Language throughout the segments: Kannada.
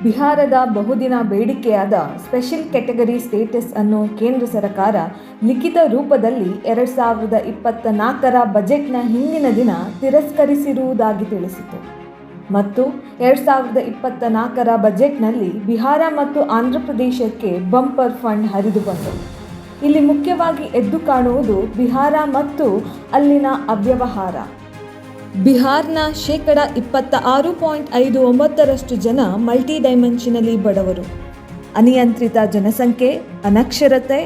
ಬಿಹಾರದ ಬಹುದಿನ ಬೇಡಿಕೆಯಾದ ಸ್ಪೆಷಲ್ ಕ್ಯಾಟಗರಿ ಸ್ಟೇಟಸ್ ಅನ್ನು ಕೇಂದ್ರ ಸರ್ಕಾರ ಲಿಖಿತ ರೂಪದಲ್ಲಿ 2024ರ ಬಜೆಟ್ನ ಹಿಂದಿನ ದಿನ ತಿರಸ್ಕರಿಸಿರುವುದಾಗಿ ತಿಳಿಸಿತು ಮತ್ತು 2024ರ ಬಜೆಟ್ನಲ್ಲಿ ಬಿಹಾರ ಮತ್ತು ಆಂಧ್ರ ಪ್ರದೇಶಕ್ಕೆ ಬಂಪರ್ ಫಂಡ್ ಹರಿದು ಬಂದವು. ಇಲ್ಲಿ ಮುಖ್ಯವಾಗಿ ಎದ್ದು ಕಾಣುವುದು ಬಿಹಾರ ಮತ್ತು ಅಲ್ಲಿನ ಅವ್ಯವಹಾರ. ಬಿಹಾರ್ನ 26.59% ಜನ ಮಲ್ಟಿ ಡೈಮೆನ್ಷನಲಿ ಬಡವರು. ಅನಿಯಂತ್ರಿತ ಜನಸಂಖ್ಯೆ, ಅನಕ್ಷರತೆ,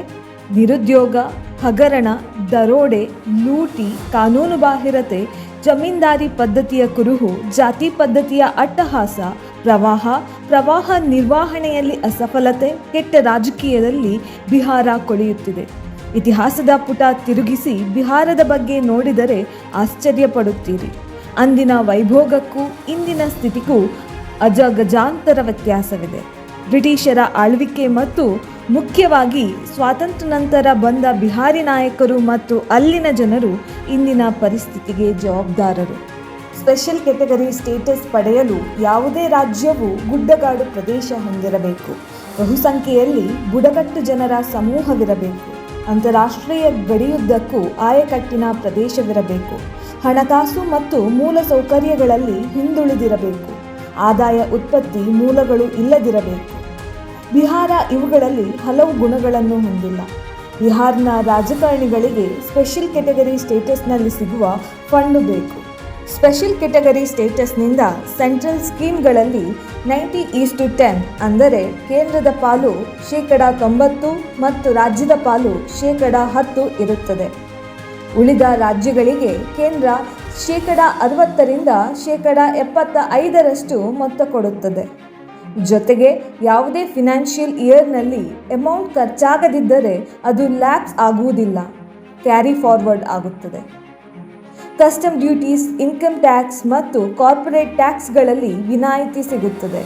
ನಿರುದ್ಯೋಗ, ಹಗರಣ, ದರೋಡೆ, ಲೂಟಿ, ಕಾನೂನುಬಾಹಿರತೆ, ಜಮೀನ್ದಾರಿ ಪದ್ಧತಿಯ ಕುರುಹು, ಜಾತಿ ಪದ್ಧತಿಯ ಅಟ್ಟಹಾಸ, ಪ್ರವಾಹ ನಿರ್ವಹಣೆಯಲ್ಲಿ ಅಸಫಲತೆ, ಕೆಟ್ಟ ರಾಜಕೀಯದಲ್ಲಿ ಬಿಹಾರ ಕೊಳೆಯುತ್ತಿದೆ. ಇತಿಹಾಸದ ಪುಟ ತಿರುಗಿಸಿ ಬಿಹಾರದ ಬಗ್ಗೆ ನೋಡಿದರೆ ಆಶ್ಚರ್ಯಪಡುತ್ತೀರಿ. ಅಂದಿನ ವೈಭೋಗಕ್ಕೂ ಇಂದಿನ ಸ್ಥಿತಿಗೂ ಅಜಗಜಾಂತರ ವ್ಯತ್ಯಾಸವಿದೆ. ಬ್ರಿಟಿಷರ ಆಳ್ವಿಕೆ ಮತ್ತು ಮುಖ್ಯವಾಗಿ ಸ್ವಾತಂತ್ರ್ಯ ನಂತರ ಬಂದ ಬಿಹಾರಿ ನಾಯಕರು ಮತ್ತು ಅಲ್ಲಿನ ಜನರು ಇಂದಿನ ಪರಿಸ್ಥಿತಿಗೆ ಜವಾಬ್ದಾರರು. ಸ್ಪೆಷಲ್ ಕ್ಯಾಟಗರಿ ಸ್ಟೇಟಸ್ ಪಡೆಯಲು ಯಾವುದೇ ರಾಜ್ಯವು ಗುಡ್ಡಗಾಡು ಪ್ರದೇಶ ಹೊಂದಿರಬೇಕು. ಬಹುಸಂಖ್ಯೆಯಲ್ಲಿ ಬುಡಕಟ್ಟು ಜನರ ಸಮೂಹವಿರಬೇಕು. ಅಂತಾರಾಷ್ಟ್ರೀಯ ಗಡಿಯುದ್ದಕ್ಕೂ ಆಯಕಟ್ಟಿನ ಪ್ರದೇಶವಿರಬೇಕು. ಹಣಕಾಸು ಮತ್ತು ಮೂಲಸೌಕರ್ಯಗಳಲ್ಲಿ ಹಿಂದುಳಿದಿರಬೇಕು. ಆದಾಯ ಉತ್ಪತ್ತಿ ಮೂಲಗಳು ಇಲ್ಲದಿರಬೇಕು. ಬಿಹಾರ ಇವುಗಳಲ್ಲಿ ಹಲವು ಗುಣಗಳನ್ನು ಹೊಂದಿಲ್ಲ. ಬಿಹಾರ್ನ ರಾಜಕಾರಣಿಗಳಿಗೆ ಸ್ಪೆಷಲ್ ಕ್ಯಾಟಗರಿ ಸ್ಟೇಟಸ್ನಲ್ಲಿ ಸಿಗುವ ಫಂಡು ಬೇಕು. ಸ್ಪೆಷಲ್ ಕ್ಯಾಟಗರಿ ಸ್ಟೇಟಸ್ನಿಂದ ಸೆಂಟ್ರಲ್ ಸ್ಕೀಮ್ಗಳಲ್ಲಿ 90:10 ಅಂದರೆ ಕೇಂದ್ರದ ಪಾಲು 90% ಮತ್ತು ರಾಜ್ಯದ ಪಾಲು 10% ಇರುತ್ತದೆ. ಉಳಿದ ರಾಜ್ಯಗಳಿಗೆ ಕೇಂದ್ರ 60% 75% ಮೊತ್ತ ಕೊಡುತ್ತದೆ. ಜೊತೆಗೆ ಯಾವುದೇ ಫಿನಾನ್ಷಿಯಲ್ ಇಯರ್ನಲ್ಲಿ ಅಮೌಂಟ್ ಖರ್ಚಾಗದಿದ್ದರೆ ಅದು ಲ್ಯಾಪ್ಸ್ ಆಗುವುದಿಲ್ಲ, ಕ್ಯಾರಿ ಫಾರ್ವರ್ಡ್ ಆಗುತ್ತದೆ. ಕಸ್ಟಮ್ ಡ್ಯೂಟೀಸ್, ಇನ್ಕಮ್ ಟ್ಯಾಕ್ಸ್ ಮತ್ತು ಕಾರ್ಪೊರೇಟ್ ಟ್ಯಾಕ್ಸ್ಗಳಲ್ಲಿ ವಿನಾಯಿತಿ ಸಿಗುತ್ತದೆ.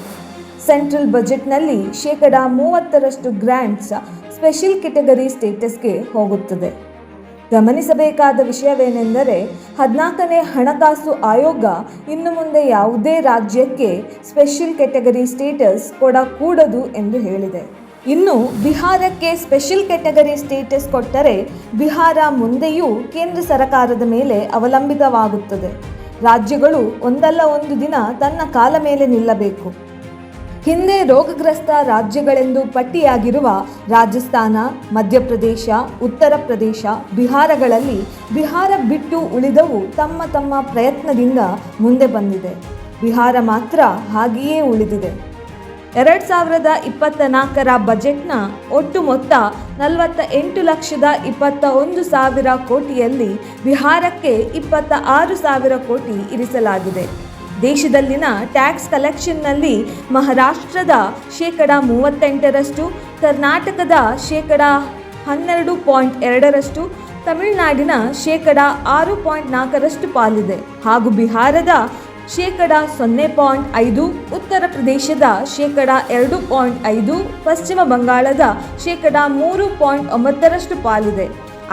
ಸೆಂಟ್ರಲ್ ಬಜೆಟ್ನಲ್ಲಿ 30% ಗ್ರಾಂಟ್ಸ್ ಸ್ಪೆಷಲ್ ಕ್ಯಾಟಗರಿ ಸ್ಟೇಟಸ್ಗೆ ಹೋಗುತ್ತದೆ. ಗಮನಿಸಬೇಕಾದ ವಿಷಯವೇನೆಂದರೆ 14ನೇ ಹಣಕಾಸು ಆಯೋಗ ಇನ್ನು ಮುಂದೆ ಯಾವುದೇ ರಾಜ್ಯಕ್ಕೆ ಸ್ಪೆಷಲ್ ಕ್ಯಾಟಗರಿ ಸ್ಟೇಟಸ್ ಕೊಡಕೂಡದು ಎಂದು ಹೇಳಿದೆ. ಇನ್ನು ಬಿಹಾರಕ್ಕೆ ಸ್ಪೆಷಲ್ ಕ್ಯಾಟಗರಿ ಸ್ಟೇಟಸ್ ಕೊಟ್ಟರೆ ಬಿಹಾರ ಮುಂದೆಯೂ ಕೇಂದ್ರ ಸರ್ಕಾರದ ಮೇಲೆ ಅವಲಂಬಿತವಾಗುತ್ತದೆ. ರಾಜ್ಯಗಳು ಒಂದಲ್ಲ ಒಂದು ದಿನ ತನ್ನ ಕಾಲ ಮೇಲೆ ನಿಲ್ಲಬೇಕು. ಹಿಂದೆ ರೋಗಗ್ರಸ್ತ ರಾಜ್ಯಗಳೆಂದು ಪಟ್ಟಿಯಾಗಿರುವ ರಾಜಸ್ಥಾನ, ಮಧ್ಯಪ್ರದೇಶ, ಉತ್ತರ ಪ್ರದೇಶ, ಬಿಹಾರಗಳಲ್ಲಿ ಬಿಹಾರ ಬಿಟ್ಟು ಉಳಿದವು ತಮ್ಮ ತಮ್ಮ ಪ್ರಯತ್ನದಿಂದ ಮುಂದೆ ಬಂದಿದೆ. ಬಿಹಾರ ಮಾತ್ರ ಹಾಗೆಯೇ ಉಳಿದಿದೆ. 2024ರ ಬಜೆಟ್ನ ಒಟ್ಟು ಮೊತ್ತ 48,21,000 ಕೋಟಿಯಲ್ಲಿ ಬಿಹಾರಕ್ಕೆ 26,000 ಕೋಟಿ ಇರಿಸಲಾಗಿದೆ. ದೇಶದಲ್ಲಿನ ಟ್ಯಾಕ್ಸ್ ಕಲೆಕ್ಷನ್ನಲ್ಲಿ ಮಹಾರಾಷ್ಟ್ರದ 38%, ಕರ್ನಾಟಕದ 12.2%, ತಮಿಳುನಾಡಿನ 6.4% ಪಾಲಿದೆ ಹಾಗೂ ಬಿಹಾರದ 0.5%, ಉತ್ತರ ಪ್ರದೇಶದ 2.5%, ಪಶ್ಚಿಮ ಬಂಗಾಳದ 3.9% ಪಾಲಿದೆ.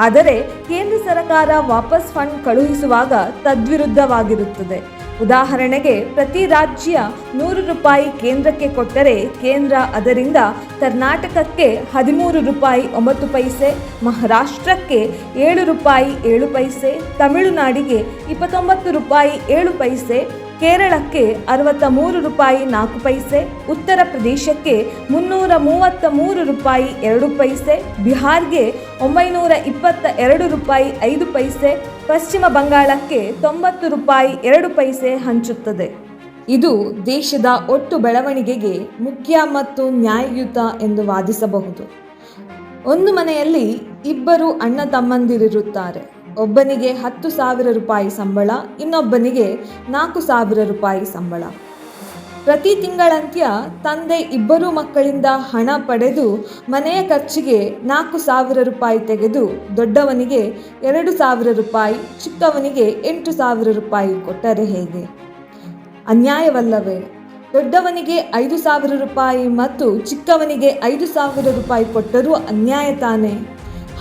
ಆದರೆ ಕೇಂದ್ರ ಸರ್ಕಾರ ವಾಪಸ್ ಫಂಡ್ ಕಳುಹಿಸುವಾಗ ತದ್ವಿರುದ್ಧವಾಗಿರುತ್ತದೆ. ಉದಾಹರಣೆಗೆ, ಪ್ರತಿ ರಾಜ್ಯ ₹100 ಕೇಂದ್ರಕ್ಕೆ ಕೊಟ್ಟರೆ ಕೇಂದ್ರ ಅದರಿಂದ ಕರ್ನಾಟಕಕ್ಕೆ ₹13.9, ಮಹಾರಾಷ್ಟ್ರಕ್ಕೆ ₹7.7, ತಮಿಳುನಾಡಿಗೆ ₹29.7, ಕೇರಳಕ್ಕೆ ₹63.4, ಉತ್ತರ ಪ್ರದೇಶಕ್ಕೆ ₹333.2, ಬಿಹಾರ್ಗೆ ₹922.5, ಪಶ್ಚಿಮ ಬಂಗಾಳಕ್ಕೆ ₹90.2 ಹಂಚುತ್ತದೆ. ಇದು ದೇಶದ ಒಟ್ಟು ಬೆಳವಣಿಗೆಗೆ ಮುಖ್ಯ ಮತ್ತು ನ್ಯಾಯಯುತ ಎಂದು ವಾದಿಸಬಹುದು. ಒಂದು ಮನೆಯಲ್ಲಿ ಇಬ್ಬರು ಅಣ್ಣ ತಮ್ಮಂದಿರಿರುತ್ತಾರೆ. ಒಬ್ಬನಿಗೆ ₹10,000 ಸಂಬಳ, ಇನ್ನೊಬ್ಬನಿಗೆ ₹4,000 ಸಂಬಳ. ಪ್ರತಿ ತಿಂಗಳಂತ್ಯ ತಂದೆ ಇಬ್ಬರು ಮಕ್ಕಳಿಂದ ಹಣ ಪಡೆದು ಮನೆಯ ಖರ್ಚಿಗೆ ₹4,000 ತೆಗೆದು ದೊಡ್ಡವನಿಗೆ ₹2,000, ಚಿಕ್ಕವನಿಗೆ ₹8,000 ಕೊಟ್ಟರೆ ಹೇಗೆ? ಅನ್ಯಾಯವಲ್ಲವೇ? ದೊಡ್ಡವನಿಗೆ ₹5,000 ಮತ್ತು ಚಿಕ್ಕವನಿಗೆ ₹5,000 ಕೊಟ್ಟರೂ ಅನ್ಯಾಯ ತಾನೇ?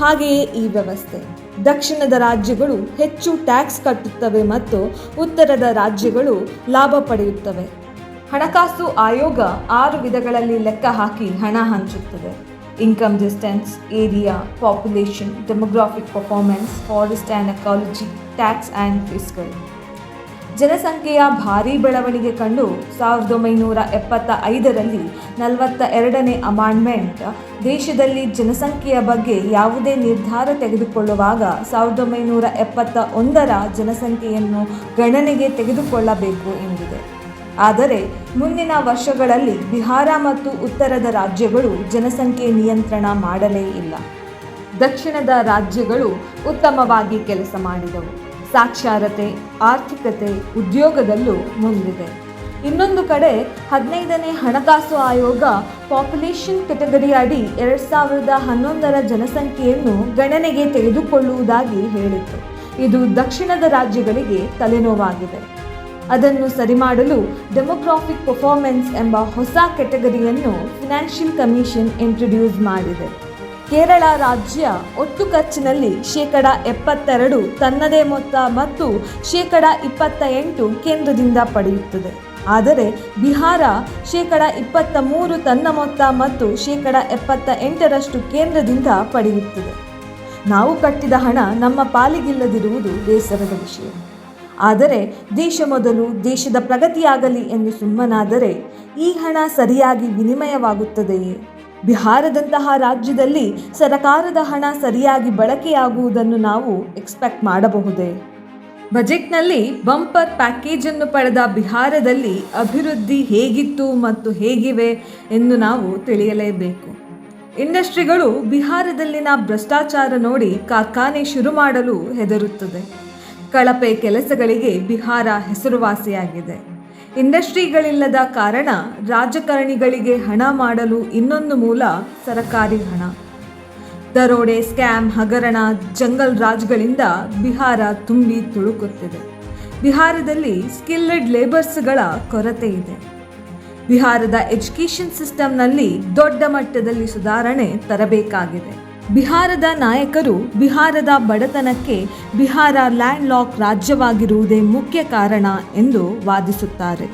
ಹಾಗೆಯೇ ಈ ವ್ಯವಸ್ಥೆ. ದಕ್ಷಿಣದ ರಾಜ್ಯಗಳು ಹೆಚ್ಚು ಟ್ಯಾಕ್ಸ್ ಕಟ್ಟುತ್ತವೆ ಮತ್ತು ಉತ್ತರದ ರಾಜ್ಯಗಳು ಲಾಭ ಪಡೆಯುತ್ತವೆ. ಹಣಕಾಸು ಆಯೋಗ 6 ವಿಧಗಳಲ್ಲಿ ಲೆಕ್ಕ ಹಾಕಿ ಹಣ ಹಂಚುತ್ತದೆ. Income, distance, area, population, demographic performance, forest and ecology, tax and fiscal. ಜನಸಂಖ್ಯೆಯ ಭಾರೀ ಬೆಳವಣಿಗೆ ಕಂಡು 1975ರಲ್ಲಿ 42ನೇ ಅಮೆಂಡ್ಮೆಂಟ್ ದೇಶದಲ್ಲಿ ಜನಸಂಖ್ಯೆಯ ಬಗ್ಗೆ ಯಾವುದೇ ನಿರ್ಧಾರ ತೆಗೆದುಕೊಳ್ಳುವಾಗ 1971ರ ಜನಸಂಖ್ಯೆಯನ್ನು ಗಣನೆಗೆ ತೆಗೆದುಕೊಳ್ಳಬೇಕು ಎಂದಿದೆ. ಆದರೆ ಮುಂದಿನ ವರ್ಷಗಳಲ್ಲಿ ಬಿಹಾರ ಮತ್ತು ಉತ್ತರದ ರಾಜ್ಯಗಳು ಜನಸಂಖ್ಯೆ ನಿಯಂತ್ರಣ ಮಾಡಲೇ ಇಲ್ಲ. ದಕ್ಷಿಣದ ರಾಜ್ಯಗಳು ಉತ್ತಮವಾಗಿ ಕೆಲಸ ಮಾಡಿದವು. ಸಾಕ್ಷರತೆ, ಆರ್ಥಿಕತೆ, ಉದ್ಯೋಗದಲ್ಲೂ ಮುಂದಿದೆ. ಇನ್ನೊಂದು ಕಡೆ 15ನೇ ಹಣಕಾಸು ಆಯೋಗ ಪಾಪ್ಯುಲೇಷನ್ ಕೆಟಗರಿ ಅಡಿ 2011ರ ಜನಸಂಖ್ಯೆಯನ್ನು ಗಣನೆಗೆ ತೆಗೆದುಕೊಳ್ಳುವುದಾಗಿ ಹೇಳಿತ್ತು. ಇದು ದಕ್ಷಿಣದ ರಾಜ್ಯಗಳಿಗೆ ತಲೆನೋವಾಗಿದೆ. ಅದನ್ನು ಸರಿಮಾಡಲು ಡೆಮೋಗ್ರಾಫಿಕ್ ಪರ್ಫಾರ್ಮೆನ್ಸ್ ಎಂಬ ಹೊಸ ಕೆಟಗರಿಯನ್ನು ಫಿನಾನ್ಷಿಯಲ್ ಕಮಿಷನ್ ಇಂಟ್ರೊಡ್ಯೂಸ್ ಮಾಡಿದೆ. ಕೇರಳ ರಾಜ್ಯ ಒಟ್ಟು ಖರ್ಚಿನಲ್ಲಿ 72% ತನ್ನದೇ ಮೊತ್ತ ಮತ್ತು 28% ಕೇಂದ್ರದಿಂದ ಪಡೆಯುತ್ತದೆ. ಆದರೆ ಬಿಹಾರ 23% ತನ್ನ ಮೊತ್ತ ಮತ್ತು 78% ಕೇಂದ್ರದಿಂದ ಪಡೆಯುತ್ತದೆ. ನಾವು ಕಟ್ಟಿದ ಹಣ ನಮ್ಮ ಪಾಲಿಗಿಲ್ಲದಿರುವುದು ಬೇಸರದ ವಿಷಯ. ಆದರೆ ದೇಶ ಮೊದಲು, ದೇಶದ ಪ್ರಗತಿಯಾಗಲಿ ಎಂದು ಸುಮ್ಮನಾದರೆ ಈ ಹಣ ಸರಿಯಾಗಿ ವಿನಿಮಯವಾಗುತ್ತದೆಯೇ? ಬಿಹಾರದಂತಹ ರಾಜ್ಯದಲ್ಲಿ ಸರಕಾರದ ಹಣ ಸರಿಯಾಗಿ ಬಳಕೆಯಾಗುವುದನ್ನು ನಾವು ಎಕ್ಸ್ಪೆಕ್ಟ್ ಮಾಡಬಹುದೇ? ಬಜೆಟ್ನಲ್ಲಿ ಬಂಪರ್ ಪ್ಯಾಕೇಜನ್ನು ಪಡೆದ ಬಿಹಾರದಲ್ಲಿ ಅಭಿವೃದ್ಧಿ ಹೇಗಿತ್ತು ಮತ್ತು ಹೇಗಿವೆ ಎಂದು ನಾವು ತಿಳಿಯಲೇಬೇಕು. ಇಂಡಸ್ಟ್ರಿಗಳು ಬಿಹಾರದಲ್ಲಿನ ಭ್ರಷ್ಟಾಚಾರ ನೋಡಿ ಕಾರ್ಖಾನೆ ಶುರು ಮಾಡಲು ಹೆದರುತ್ತದೆ. ಕಳಪೆ ಕೆಲಸಗಳಿಗೆ ಬಿಹಾರ ಹೆಸರುವಾಸಿಯಾಗಿದೆ. ಇಂಡಸ್ಟ್ರಿಗಳಿಲ್ಲದ ಕಾರಣ ರಾಜಕಾರಣಿಗಳಿಗೆ ಹಣ ಮಾಡಲು ಇನ್ನೊಂದು ಮೂಲ ಸರಕಾರಿ ಹಣ. ದರೋಡೆ, ಸ್ಕ್ಯಾಮ್, ಹಗರಣ, ಜಂಗಲ್ ರಾಜ್ಗಳಿಂದ ಬಿಹಾರ ತುಂಬಿ ತುಳುಕುತ್ತಿದೆ. ಬಿಹಾರದಲ್ಲಿ ಸ್ಕಿಲ್ಡ್ ಲೇಬರ್ಸ್ಗಳ ಕೊರತೆ ಇದೆ. ಬಿಹಾರದ ಎಜುಕೇಷನ್ ಸಿಸ್ಟಮ್ನಲ್ಲಿ ದೊಡ್ಡ ಮಟ್ಟದಲ್ಲಿ ಸುಧಾರಣೆ ತರಬೇಕಾಗಿದೆ. ಬಿಹಾರದ ನಾಯಕರು ಬಿಹಾರದ ಬಡತನಕ್ಕೆ ಬಿಹಾರ ಲ್ಯಾಂಡ್ ಲಾಕ್ ರಾಜ್ಯವಾಗಿರುವುದೇ ಮುಖ್ಯ ಕಾರಣ ಎಂದು ವಾದಿಸುತ್ತಾರೆ.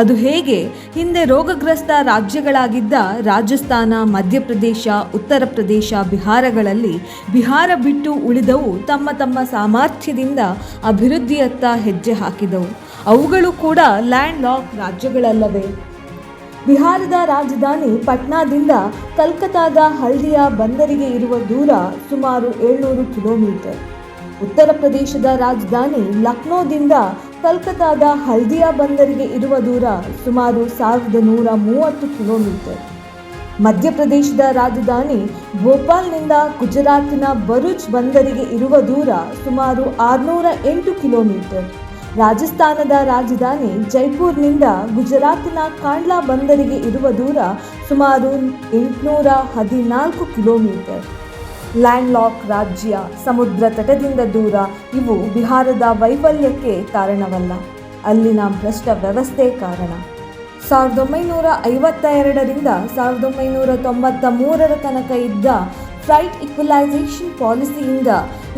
ಅದು ಹೇಗೆ? ಹಿಂದೆ ರೋಗಗ್ರಸ್ತ ರಾಜ್ಯಗಳಾಗಿದ್ದ ರಾಜಸ್ಥಾನ, ಮಧ್ಯಪ್ರದೇಶ, ಉತ್ತರ ಪ್ರದೇಶ, ಬಿಹಾರಗಳಲ್ಲಿ ಬಿಹಾರ ಬಿಟ್ಟು ಉಳಿದವು ತಮ್ಮ ತಮ್ಮ ಸಾಮರ್ಥ್ಯದಿಂದ ಅಭಿವೃದ್ಧಿಯತ್ತ ಹೆಜ್ಜೆ ಹಾಕಿದವು. ಅವುಗಳು ಕೂಡ ಲ್ಯಾಂಡ್ ಲಾಕ್ ರಾಜ್ಯಗಳಲ್ಲವೇ? ಬಿಹಾರದ ರಾಜಧಾನಿ ಪಟ್ನಾದಿಂದ ಕಲ್ಕತ್ತಾದ ಹಲ್ದಿಯಾ ಬಂದರಿಗೆ ಇರುವ ದೂರ ಸುಮಾರು 700 ಕಿಲೋಮೀಟರ್. ಉತ್ತರ ಪ್ರದೇಶದ ರಾಜಧಾನಿ ಲಕ್ನೋದಿಂದ ಕಲ್ಕತ್ತಾದ ಹಲ್ದಿಯಾ ಬಂದರಿಗೆ ಇರುವ ದೂರ ಸುಮಾರು 1130 ಕಿಲೋಮೀಟರ್. ಮಧ್ಯಪ್ರದೇಶದ ರಾಜಧಾನಿ ಭೋಪಾಲ್ನಿಂದ ಗುಜರಾತಿನ ಭರೂಚ್ ಬಂದರಿಗೆ ಇರುವ ದೂರ ಸುಮಾರು 608 ಕಿಲೋಮೀಟರ್. ರಾಜಸ್ಥಾನದ ರಾಜಧಾನಿ ಜೈಪುರ್ನಿಂದ ಗುಜರಾತಿನ ಕಾಂಡ್ಲಾ ಬಂದರಿಗೆ ಇರುವ ದೂರ ಸುಮಾರು 814 ಕಿಲೋಮೀಟರ್. ಲ್ಯಾಂಡ್ ಲಾಕ್ ರಾಜ್ಯ, ಸಮುದ್ರ ತಟದಿಂದ ದೂರ ಇವು ಬಿಹಾರದ ವೈಫಲ್ಯಕ್ಕೆ ಕಾರಣವಲ್ಲ, ಅಲ್ಲಿನ ಭ್ರಷ್ಟ ವ್ಯವಸ್ಥೆ ಕಾರಣ. 1952ರಿಂದ 1993ರ ತನಕ ಇದ್ದ ಫ್ಲೈಟ್ ಈಕ್ವಲೈಸೇಷನ್ ಪಾಲಿಸಿಯಿಂದ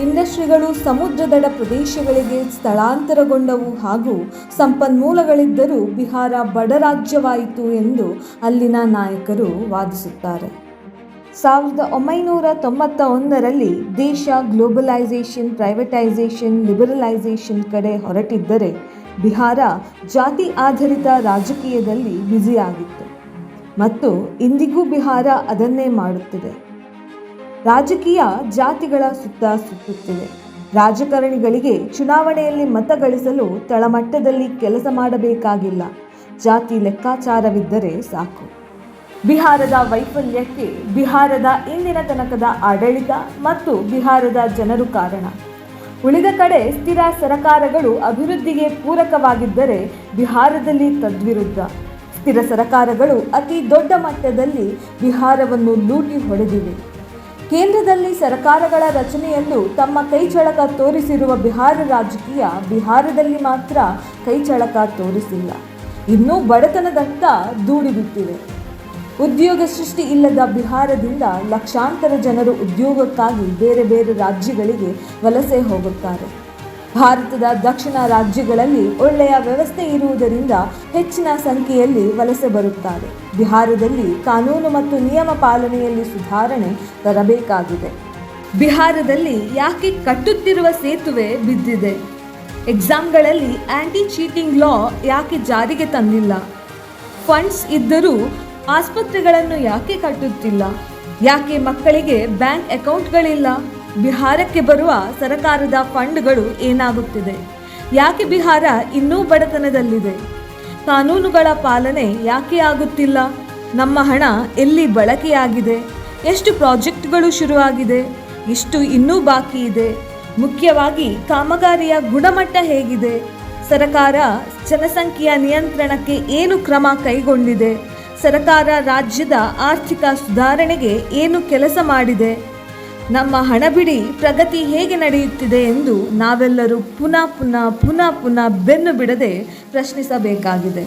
ಇಂಡಸ್ಟ್ರಿಗಳು ಸಮುದ್ರದಡ ಪ್ರದೇಶಗಳಿಗೆ ಸ್ಥಳಾಂತರಗೊಂಡವು ಹಾಗೂ ಸಂಪನ್ಮೂಲಗಳಿದ್ದರೂ ಬಿಹಾರ ಬಡ ರಾಜ್ಯವಾಯಿತು ಎಂದು ಅಲ್ಲಿನ ನಾಯಕರು ವಾದಿಸುತ್ತಾರೆ. 1991ರಲ್ಲಿ ದೇಶ ಗ್ಲೋಬಲೈಸೇಷನ್, ಪ್ರೈವೇಟೈಸೇಷನ್, ಲಿಬರಲೈಸೇಷನ್ ಕಡೆ ಹೊರಟಿದ್ದರೆ ಬಿಹಾರ ಜಾತಿ ಆಧಾರಿತ ರಾಜಕೀಯದಲ್ಲಿ ಬ್ಯುಸಿಯಾಗಿತ್ತು ಮತ್ತು ಇಂದಿಗೂ ಬಿಹಾರ ಅದನ್ನೇ ಮಾಡುತ್ತಿದೆ. ರಾಜಕೀಯ ಜಾತಿಗಳ ಸುತ್ತ ಸುತ್ತುತ್ತಿದೆ. ರಾಜಕಾರಣಿಗಳಿಗೆ ಚುನಾವಣೆಯಲ್ಲಿ ಮತ ಗಳಿಸಲು ತಳಮಟ್ಟದಲ್ಲಿ ಕೆಲಸ ಮಾಡಬೇಕಾಗಿಲ್ಲ, ಜಾತಿ ಲೆಕ್ಕಾಚಾರವಿದ್ದರೆ ಸಾಕು. ಬಿಹಾರದ ವೈಫಲ್ಯಕ್ಕೆ ಬಿಹಾರದ ಇಂದಿನ ತನಕದ ಆಡಳಿತ ಮತ್ತು ಬಿಹಾರದ ಜನರು ಕಾರಣ. ಉಳಿದ ಕಡೆ ಸ್ಥಿರ ಸರಕಾರಗಳು ಅಭಿವೃದ್ಧಿಗೆ ಪೂರಕವಾಗಿದ್ದರೆ ಬಿಹಾರದಲ್ಲಿ ತದ್ವಿರುದ್ಧ. ಸ್ಥಿರ ಸರಕಾರಗಳು ಅತಿ ದೊಡ್ಡ ಮಟ್ಟದಲ್ಲಿ ಬಿಹಾರವನ್ನು ಲೂಟಿ ಹೊಡೆದಿವೆ. ಕೇಂದ್ರದಲ್ಲಿ ಸರ್ಕಾರಗಳ ರಚನೆಯಲ್ಲೂ ತಮ್ಮ ಕೈಚಳಕ ತೋರಿಸಿರುವ ಬಿಹಾರ ರಾಜಕೀಯ ಬಿಹಾರದಲ್ಲಿ ಮಾತ್ರ ಕೈಚಳಕ ತೋರಿಸಿಲ್ಲ, ಇನ್ನೂ ಬಡತನದತ್ತ ದೂಡಿಬಿಟ್ಟಿವೆ. ಉದ್ಯೋಗ ಸೃಷ್ಟಿ ಇಲ್ಲದ ಬಿಹಾರದಿಂದ ಲಕ್ಷಾಂತರ ಜನರು ಉದ್ಯೋಗಕ್ಕಾಗಿ ಬೇರೆ ಬೇರೆ ರಾಜ್ಯಗಳಿಗೆ ವಲಸೆ ಹೋಗುತ್ತಾರೆ. ಭಾರತದ ದಕ್ಷಿಣ ರಾಜ್ಯಗಳಲ್ಲಿ ಒಳ್ಳೆಯ ವ್ಯವಸ್ಥೆ ಇರುವುದರಿಂದ ಹೆಚ್ಚಿನ ಸಂಖ್ಯೆಯಲ್ಲಿ ವಲಸೆ ಬರುತ್ತಾರೆ. ಬಿಹಾರದಲ್ಲಿ ಕಾನೂನು ಮತ್ತು ನಿಯಮ ಪಾಲನೆಯಲ್ಲಿ ಸುಧಾರಣೆ ತರಬೇಕಾಗಿದೆ. ಬಿಹಾರದಲ್ಲಿ ಯಾಕೆ ಕಟ್ಟುತ್ತಿರುವ ಸೇತುವೆ ಬಿದ್ದಿದೆ? ಎಕ್ಸಾಮ್ಗಳಲ್ಲಿ ಆ್ಯಂಟಿ ಚೀಟಿಂಗ್ ಲಾ ಯಾಕೆ ಜಾರಿಗೆ ತಂದಿಲ್ಲ? ಫಂಡ್ಸ್ ಇದ್ದರೂ ಆಸ್ಪತ್ರೆಗಳನ್ನು ಯಾಕೆ ಕಟ್ಟುತ್ತಿಲ್ಲ? ಯಾಕೆ ಮಕ್ಕಳಿಗೆ ಬ್ಯಾಂಕ್ ಅಕೌಂಟ್ಗಳಿಲ್ಲ? ಬಿಹಾರಕ್ಕೆ ಬರುವ ಸರ್ಕಾರದ ಫಂಡ್ಗಳು ಏನಾಗುತ್ತಿದೆ? ಯಾಕೆ ಬಿಹಾರ ಇನ್ನೂ ಬಡತನದಲ್ಲಿದೆ? ಕಾನೂನುಗಳ ಪಾಲನೆ ಯಾಕೆ ಆಗುತ್ತಿಲ್ಲ? ನಮ್ಮ ಹಣ ಎಲ್ಲಿ ಬಳಕೆಯಾಗಿದೆ? ಎಷ್ಟು ಪ್ರಾಜೆಕ್ಟ್ಗಳು ಶುರುವಾಗಿದೆ? ಎಷ್ಟು ಇನ್ನೂ ಬಾಕಿ ಇದೆ? ಮುಖ್ಯವಾಗಿ ಕಾಮಗಾರಿಯ ಗುಣಮಟ್ಟ ಹೇಗಿದೆ? ಸರ್ಕಾರ ಜನಸಂಖ್ಯೆಯ ನಿಯಂತ್ರಣಕ್ಕೆ ಏನು ಕ್ರಮ ಕೈಗೊಂಡಿದೆ? ಸರ್ಕಾರ ರಾಜ್ಯದ ಆರ್ಥಿಕ ಸುಧಾರಣೆಗೆ ಏನು ಕೆಲಸ ಮಾಡಿದೆ? ನಮ್ಮ ಹಣಬಿಡಿ ಪ್ರಗತಿ ಹೇಗೆ ನಡೆಯುತ್ತಿದೆ ಎಂದು ನಾವೆಲ್ಲರೂ ಪುನಃ ಬೆನ್ನು ಬಿಡದೆ ಪ್ರಶ್ನಿಸಬೇಕಾಗಿದೆ.